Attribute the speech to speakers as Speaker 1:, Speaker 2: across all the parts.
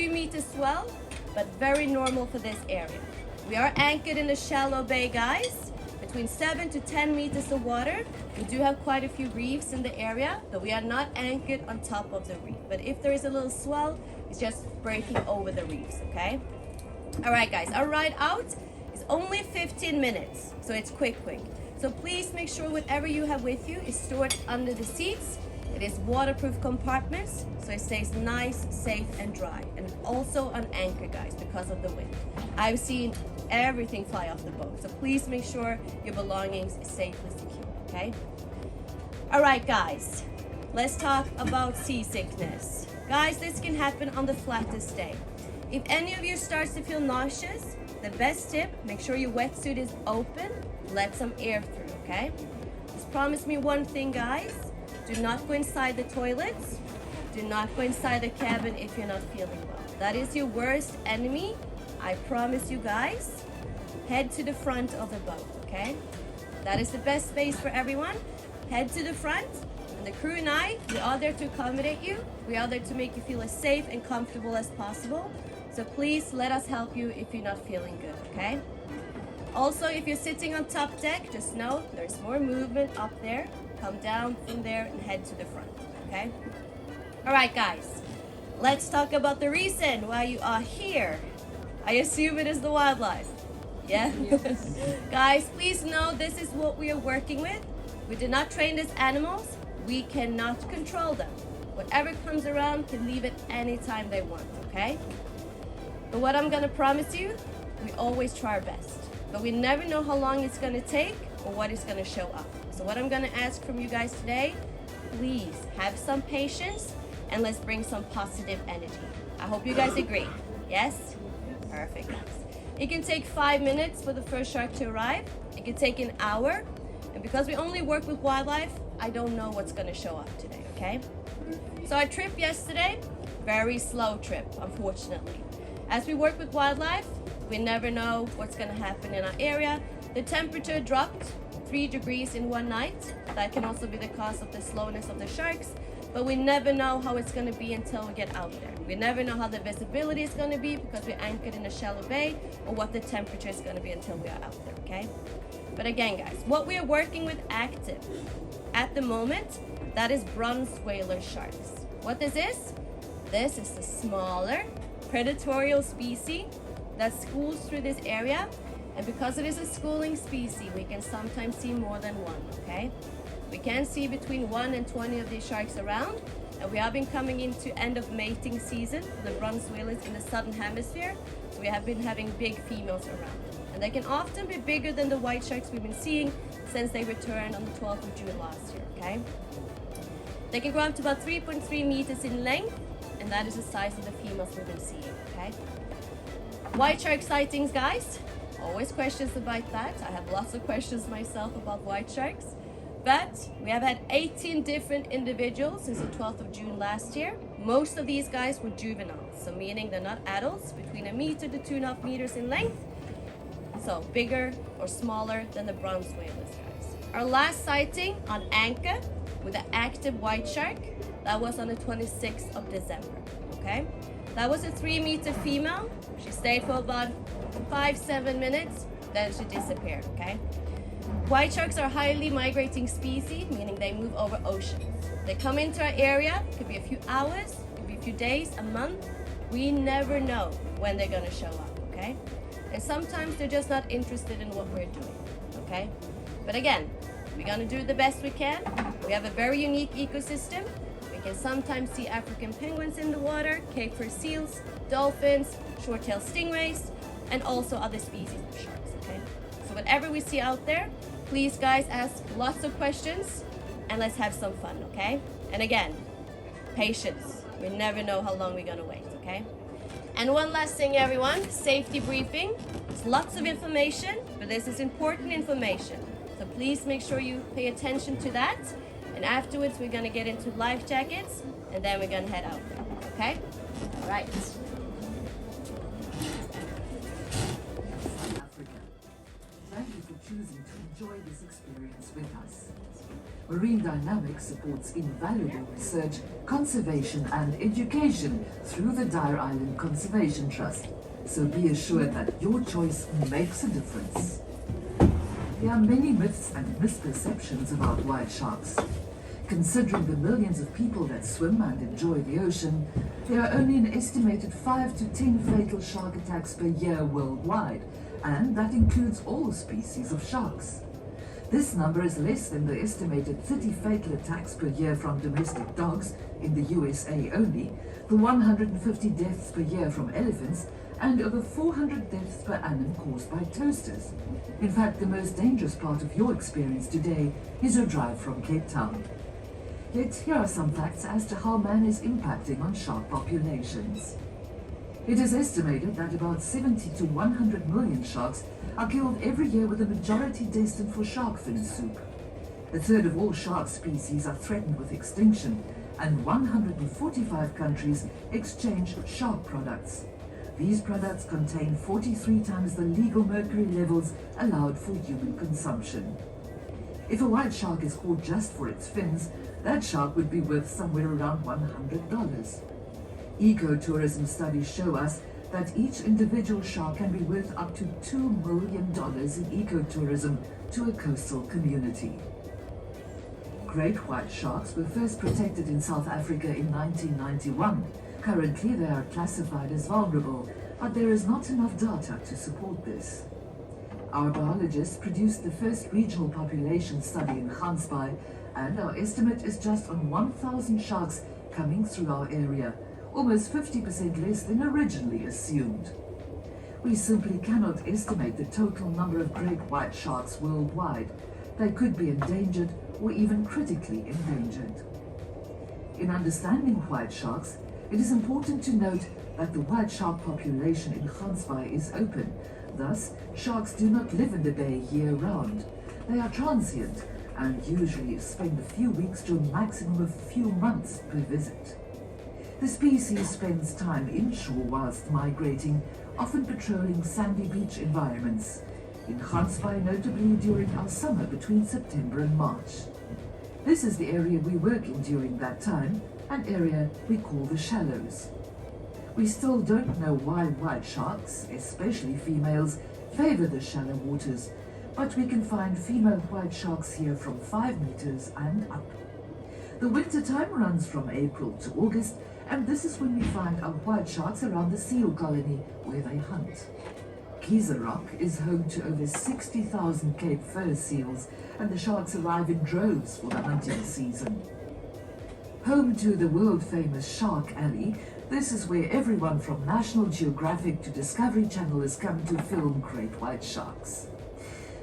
Speaker 1: 2-meter swell, but very normal for this area. We are anchored in a shallow bay, guys, between 7 to 10 meters of water. We do have quite a few reefs in the area, but we are not anchored on top of the reef. But if there is a little swell, it's just breaking over the reefs, okay? All right, guys, our ride out is only 15 minutes, so it's quick. So please make sure whatever you have with you is stored under the seats. It is waterproof compartments, so it stays nice, safe, and dry. And also on anchor, guys, because of the wind. I've seen everything fly off the boat, so please make sure your belongings is safely secure, okay? All right, guys, let's talk about seasickness. Guys, this can happen on the flattest day. If any of you starts to feel nauseous, the best tip, make sure your wetsuit is open, let some air through, okay? Just promise me one thing, guys. Do not go inside the toilets. Do not go inside the cabin if you're not feeling well. That is your worst enemy. I promise you guys. Head to the front of the boat, okay? That is the best space for everyone. Head to the front. And the crew and I, we are there to accommodate you. We are there to make you feel as safe and comfortable as possible. So please let us help you if you're not feeling good, okay? Also, if you're sitting on top deck, just know there's more movement up there. Come down from there and head to the front, okay? All right, guys, let's talk about the reason why you are here. I assume it is the wildlife. Yeah? Yes. Guys, please know this is what we are working with. We did not train these animals. We cannot control them. Whatever comes around can leave at any time they want, okay? But what I'm gonna promise you, we always try our best. But we never know how long it's gonna take or what is gonna show up. So what I'm gonna ask from you guys today, please have some patience and let's bring some positive energy. I hope you guys agree. Yes? Perfect, guys. It can take 5 minutes for the first shark to arrive. It can take an hour. And because we only work with wildlife, I don't know what's gonna show up today, okay? So our trip yesterday, very slow trip, unfortunately. As we work with wildlife, we never know what's gonna happen in our area. The temperature dropped 3 degrees in one night. That can also be the cause of the slowness of the sharks, but we never know how it's gonna be until we get out there. We never know how the visibility is gonna be because we're anchored in a shallow bay, or what the temperature is gonna be until we are out there, okay? But again, guys, what we are working with active at the moment, that is bronze whaler sharks. What this is a smaller predatorial species that schools through this area. And because it is a schooling species, we can sometimes see more than one, okay? We can see between 1 and 20 of these sharks around, and we have been coming into end of mating season for the bronze whalers in the southern hemisphere, so we have been having big females around. And they can often be bigger than the white sharks we've been seeing since they returned on the 12th of June last year, okay? They can grow up to about 3.3 meters in length, and that is the size of the females we've been seeing, okay? White shark sightings, guys. Always questions about that. I have lots of questions myself about white sharks. But we have had 18 different individuals since the 12th of June last year. Most of these guys were juveniles, so meaning they're not adults, between 1 meter to 2.5 meters in length. So bigger or smaller than the bronze whalers, guys. Our last sighting on anchor with an active white shark, that was on the 26th of December, okay? That was a 3-meter female. She stayed for about 5-7 minutes, then she disappeared, okay? White sharks are highly migrating species, meaning they move over oceans. They come into our area, it could be a few hours, it could be a few days, a month. We never know when they're gonna show up, okay? And sometimes they're just not interested in what we're doing, okay? But again, we're gonna do the best we can. We have a very unique ecosystem. We can sometimes see African penguins in the water, Cape Fur seals, dolphins, short-tailed stingrays, and also other species of sharks, okay? So whatever we see out there, please guys ask lots of questions and let's have some fun, okay? And again, patience. We never know how long we're gonna wait, okay? And one last thing, everyone, safety briefing. It's lots of information, but this is important information. So please make sure you pay attention to that. And afterwards, we're gonna get into life jackets and then we're gonna head out there, okay? All right.
Speaker 2: Africa. Thank you for choosing to enjoy this experience with us. Marine dynamics supports invaluable research, conservation and education through the Dyer Island Conservation Trust. So be assured that your choice makes a difference. There are many myths and misperceptions about white sharks. Considering the millions of people that swim and enjoy the ocean, there are only an estimated 5 to 10 fatal shark attacks per year worldwide, and that includes all species of sharks. This number is less than the estimated 30 fatal attacks per year from domestic dogs in the USA only, the 150 deaths per year from elephants, and over 400 deaths per annum caused by toasters. In fact, the most dangerous part of your experience today is your drive from Cape Town. Yet, here are some facts as to how man is impacting on shark populations. It is estimated that about 70 to 100 million sharks are killed every year, with a majority destined for shark fin soup. A third of all shark species are threatened with extinction, and 145 countries exchange shark products. These products contain 43 times the legal mercury levels allowed for human consumption. If a white shark is caught just for its fins, that shark would be worth somewhere around $100. Ecotourism studies show us that each individual shark can be worth up to $2 million in ecotourism to a coastal community. Great white sharks were first protected in South Africa in 1991. Currently, they are classified as vulnerable, but there is not enough data to support this. Our biologists produced the first regional population study in Gansbaai, and our estimate is just on 1,000 sharks coming through our area, almost 50% less than originally assumed. We simply cannot estimate the total number of great white sharks worldwide. They could be endangered or even critically endangered. In understanding white sharks, it is important to note that the white shark population in Gansbaai is open. Thus, sharks do not live in the bay year-round. They are transient and usually spend a few weeks to a maximum of a few months per visit. The species spends time inshore whilst migrating, often patrolling sandy beach environments. In Gansbaai, notably during our summer between September and March. This is the area we work in during that time, an area we call the shallows. We still don't know why white sharks, especially females, favor the shallow waters, but we can find female white sharks here from 5 meters and up. The winter time runs from April to August, and this is when we find our white sharks around the seal colony where they hunt. Keyser Rock is home to over 60,000 Cape Fur seals, and the sharks arrive in droves for the hunting season. Home to the world-famous Shark Alley, this is where everyone from National Geographic to Discovery Channel has come to film great white sharks.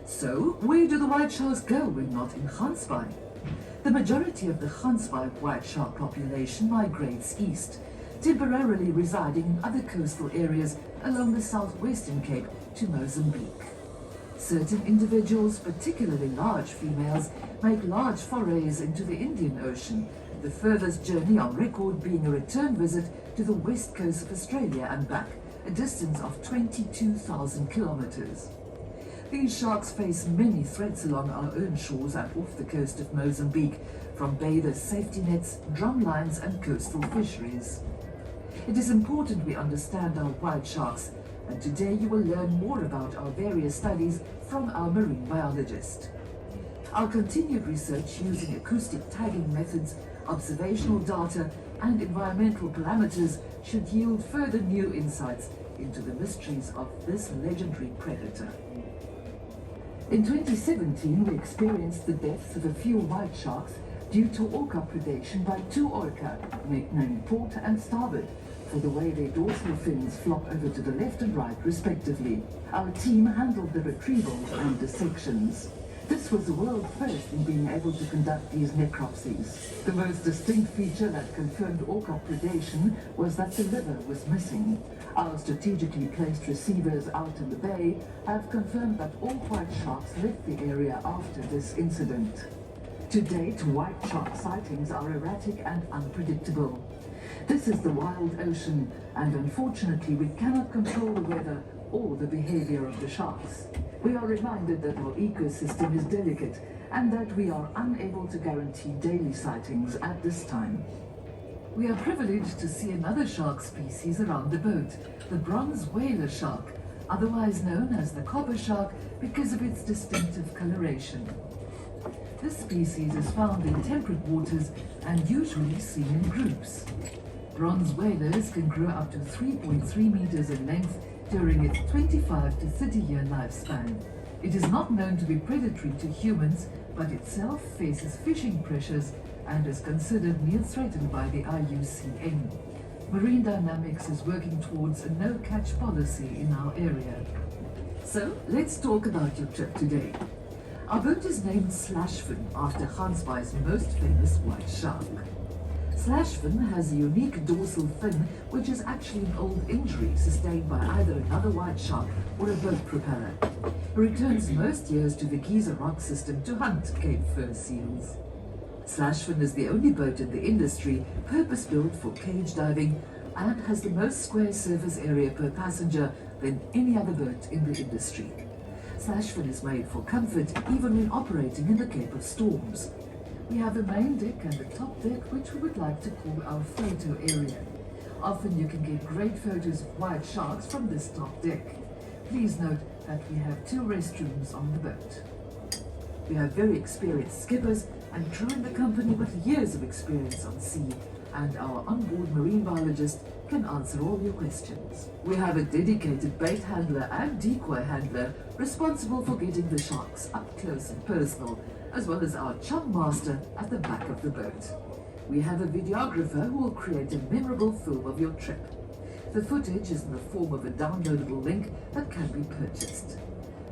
Speaker 2: So, where do the white sharks go when not in Gansbaai? The majority of the Gansbaai white shark population migrates east, temporarily residing in other coastal areas along the southwestern Cape to Mozambique. Certain individuals, particularly large females, make large forays into the Indian Ocean, the furthest journey on record being a return visit to the west coast of Australia and back, a distance of 22,000 kilometers. These sharks face many threats along our own shores and off the coast of Mozambique, from bathers' safety nets, drum lines and coastal fisheries. It is important we understand our white sharks, and today you will learn more about our various studies from our marine biologist. Our continued research using acoustic tagging methods, observational data and environmental parameters should yield further new insights into the mysteries of this legendary predator. In 2017, we experienced the deaths of a few white sharks due to orca predation by 2 orca, nicknamed port and starboard, for the way their dorsal fins flop over to the left and right respectively. Our team handled the retrievals and dissections. This was the world first in being able to conduct these necropsies. The most distinct feature that confirmed orca predation was that the liver was missing. Our strategically placed receivers out in the bay have confirmed that all white sharks left the area after this incident. To date, white shark sightings are erratic and unpredictable. This is the wild ocean, and unfortunately we cannot control the weather or the behavior of the sharks. We are reminded that our ecosystem is delicate and that we are unable to guarantee daily sightings at this time. We are privileged to see another shark species around the boat, the bronze whaler shark, otherwise known as the copper shark because of its distinctive coloration. This species is found in temperate waters and usually seen in groups. Bronze whalers can grow up to 3.3 meters in length during its 25 to 30-year lifespan. It is not known to be predatory to humans, but itself faces fishing pressures and is considered near threatened by the IUCN. Marine Dynamics is working towards a no-catch policy in our area. So, let's talk about your trip today. Our boat is named Slashfin after Gansbaai's most famous white shark. Slashfin has a unique dorsal fin, which is actually an old injury sustained by either another white shark or a boat propeller. It returns most years to the Giza rock system to hunt Cape Fur seals. Slashfin is the only boat in the industry purpose-built for cage diving and has the most square surface area per passenger than any other boat in the industry. Slashfin is made for comfort even when operating in the Cape of Storms. We have a main deck and a top deck, which we would like to call our photo area. Often you can get great photos of white sharks from this top deck. Please note that we have 2 restrooms on the boat. We have very experienced skippers and crew in the company with years of experience on sea, and our onboard marine biologist can answer all your questions. We have a dedicated bait handler and decoy handler responsible for getting the sharks up close and personal, as well as our chum master at the back of the boat. We have a videographer who will create a memorable film of your trip. The footage is in the form of a downloadable link that can be purchased.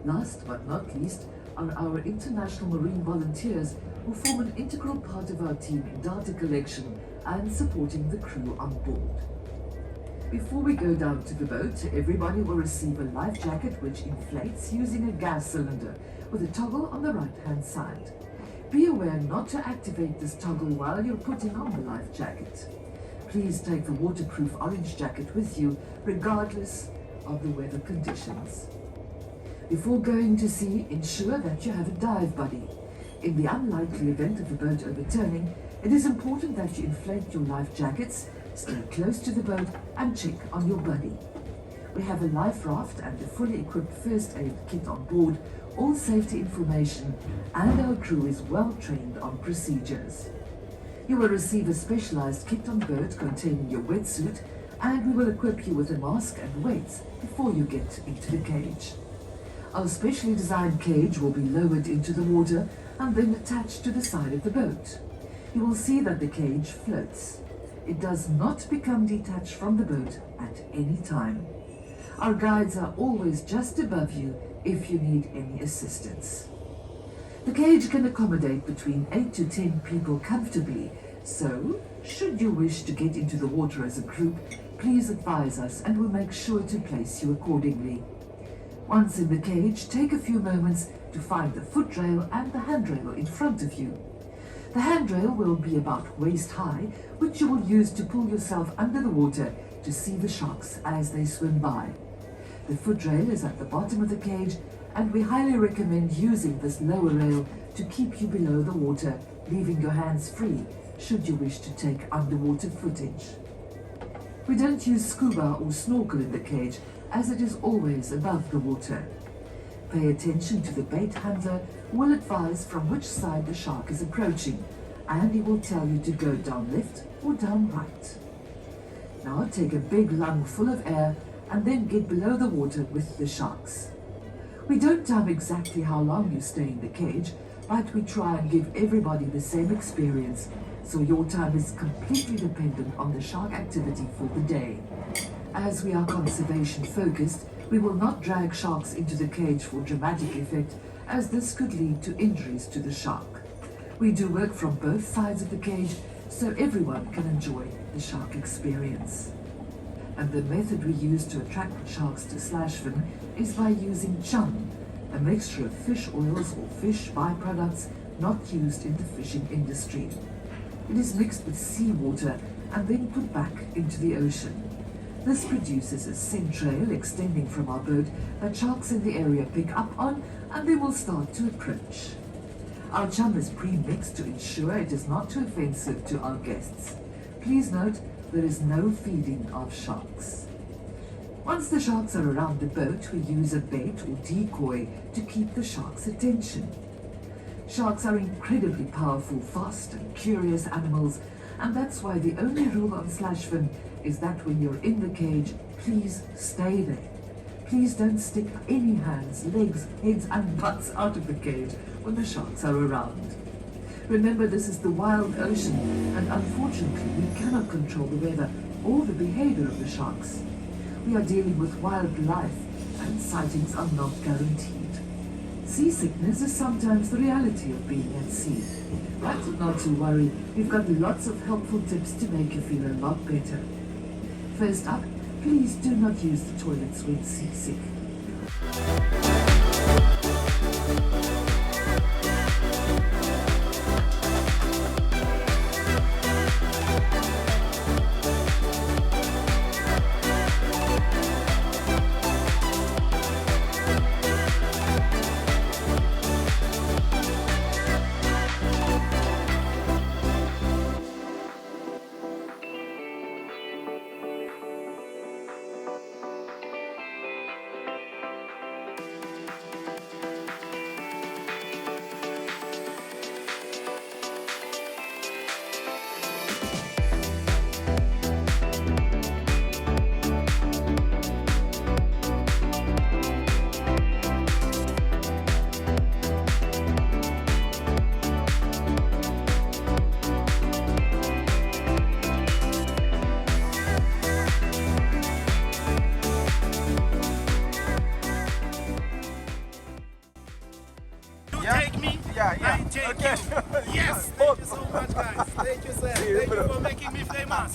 Speaker 2: Last but not least are our international marine volunteers who form an integral part of our team in data collection and supporting the crew on board. Before we go down to the boat, everybody will receive a life jacket which inflates using a gas cylinder with a toggle on the right-hand side. Be aware not to activate this toggle while you're putting on the life jacket. Please take the waterproof orange jacket with you regardless of the weather conditions. Before going to sea, ensure that you have a dive buddy. In the unlikely event of the boat overturning, it is important that you inflate your life jackets, stay close to the boat and check on your buddy. We have a life raft and a fully equipped first aid kit on board, all safety information, and our crew is well trained on procedures. You will receive a specialized kit on board containing your wetsuit, and we will equip you with a mask and weights before you get into the cage. Our specially designed cage will be lowered into the water and then attached to the side of the boat. You will see that the cage floats. It does not become detached from the boat at any time. Our guides are always just above you if you need any assistance. The cage can accommodate between 8 to 10 people comfortably, so should you wish to get into the water as a group, please advise us and we'll make sure to place you accordingly. Once in the cage, take a few moments to find the footrail and the handrail in front of you. The handrail will be about waist high, which you will use to pull yourself under the water to see the sharks as they swim by. The footrail is at the bottom of the cage, and we highly recommend using this lower rail to keep you below the water, leaving your hands free should you wish to take underwater footage. We don't use scuba or snorkel in the cage, as it is always above the water. Pay attention to the bait handler who will advise from which side the shark is approaching, and he will tell you to go down left or down right. Now take a big lung full of air and then get below the water with the sharks. We don't time exactly how long you stay in the cage, but we try and give everybody the same experience, so your time is completely dependent on the shark activity for the day. As we are conservation focused, we will not drag sharks into the cage for dramatic effect, as this could lead to injuries to the shark. We do work from both sides of the cage, so everyone can enjoy the shark experience. And the method we use to attract sharks to Slashfin is by using chum, a mixture of fish oils or fish byproducts not used in the fishing industry. It is mixed with seawater and then put back into the ocean. This produces a scent trail extending from our boat that sharks in the area pick up on and they will start to approach. Our chum is pre-mixed to ensure it is not too offensive to our guests. Please note, there is no feeding of sharks. Once the sharks are around the boat, we use a bait or decoy to keep the sharks' attention. Sharks are incredibly powerful, fast and curious animals, and that's why the only rule on Slashfin is that when you're in the cage, please stay there. Please don't stick any hands, legs, heads and butts out of the cage when the sharks are around. Remember, this is the wild ocean, and unfortunately we cannot control the weather or the behavior of the sharks. We are dealing with wildlife, and sightings are not guaranteed. Seasickness is sometimes the reality of being at sea. But not to worry, we've got lots of helpful tips to make you feel a lot better. First up, please do not use the toilets when seasick.
Speaker 3: Take me, I take you. Yes, thank you so much, guys. Thank you, sir. Thank you for making me famous.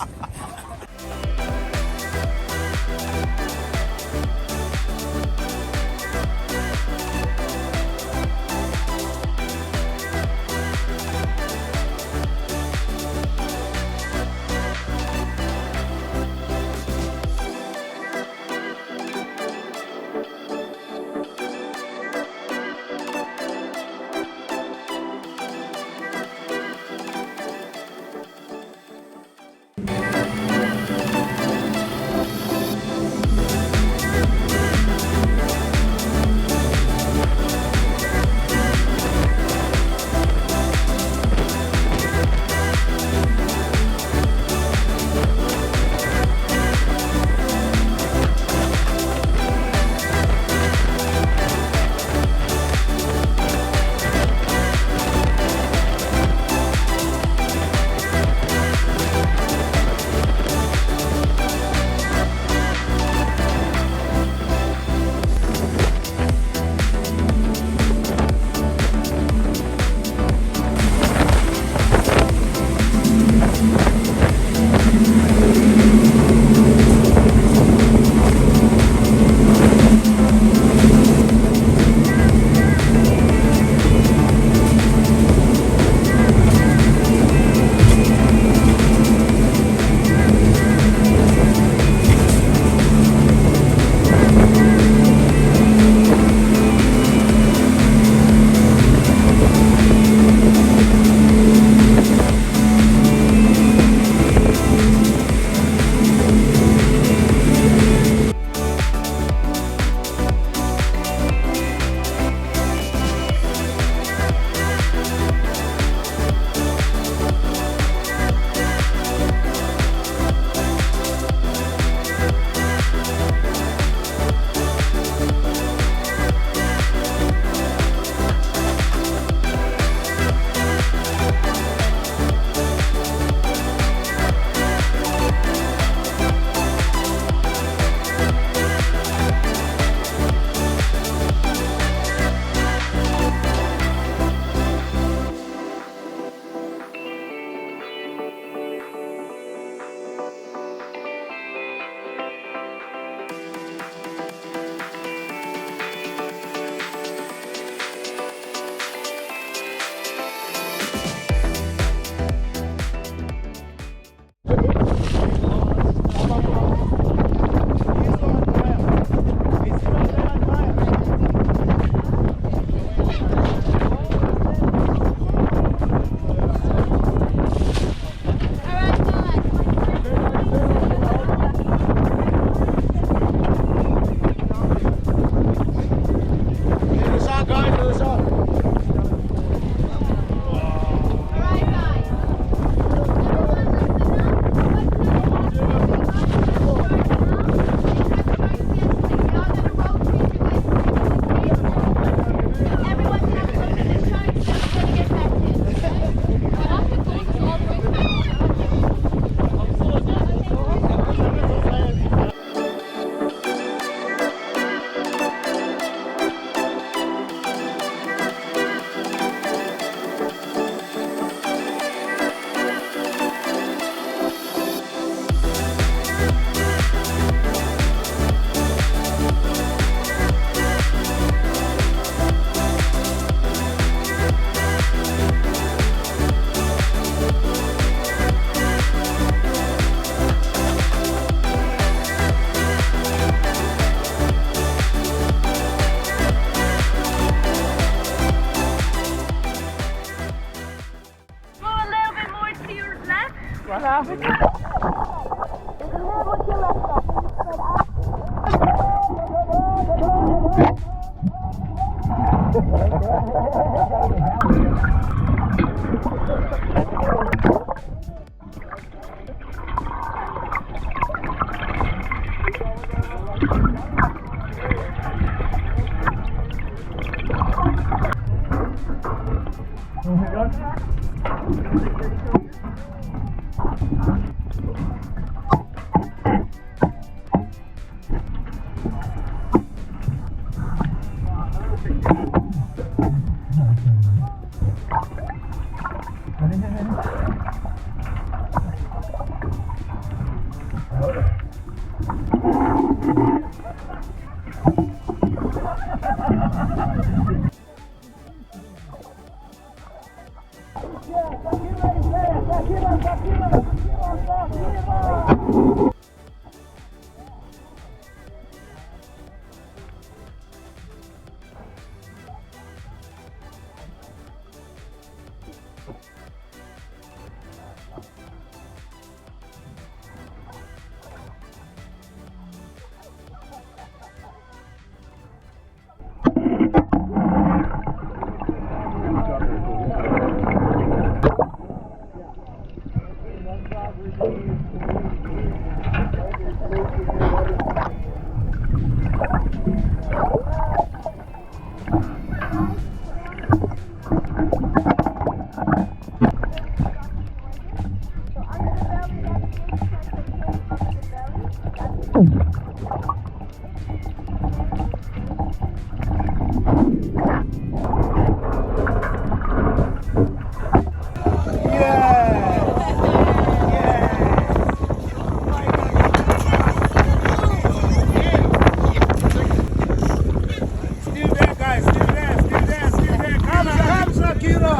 Speaker 3: Still there, guys. Still there. Still there. Still there. Come on, come, Shakira.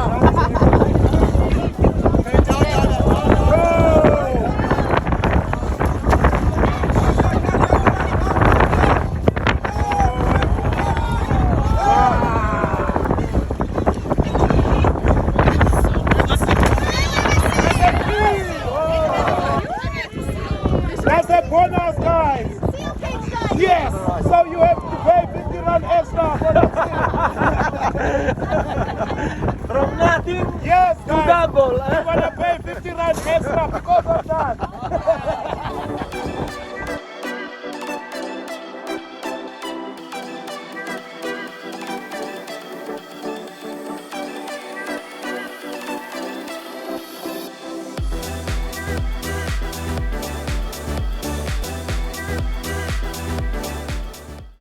Speaker 3: That's a bonus, guys. Yes. So you have to pay 50 rand extra for that.
Speaker 4: From nothing
Speaker 3: Yes,
Speaker 4: to
Speaker 3: guys.
Speaker 4: double.
Speaker 3: You're gonna pay 50 rand extra because of that.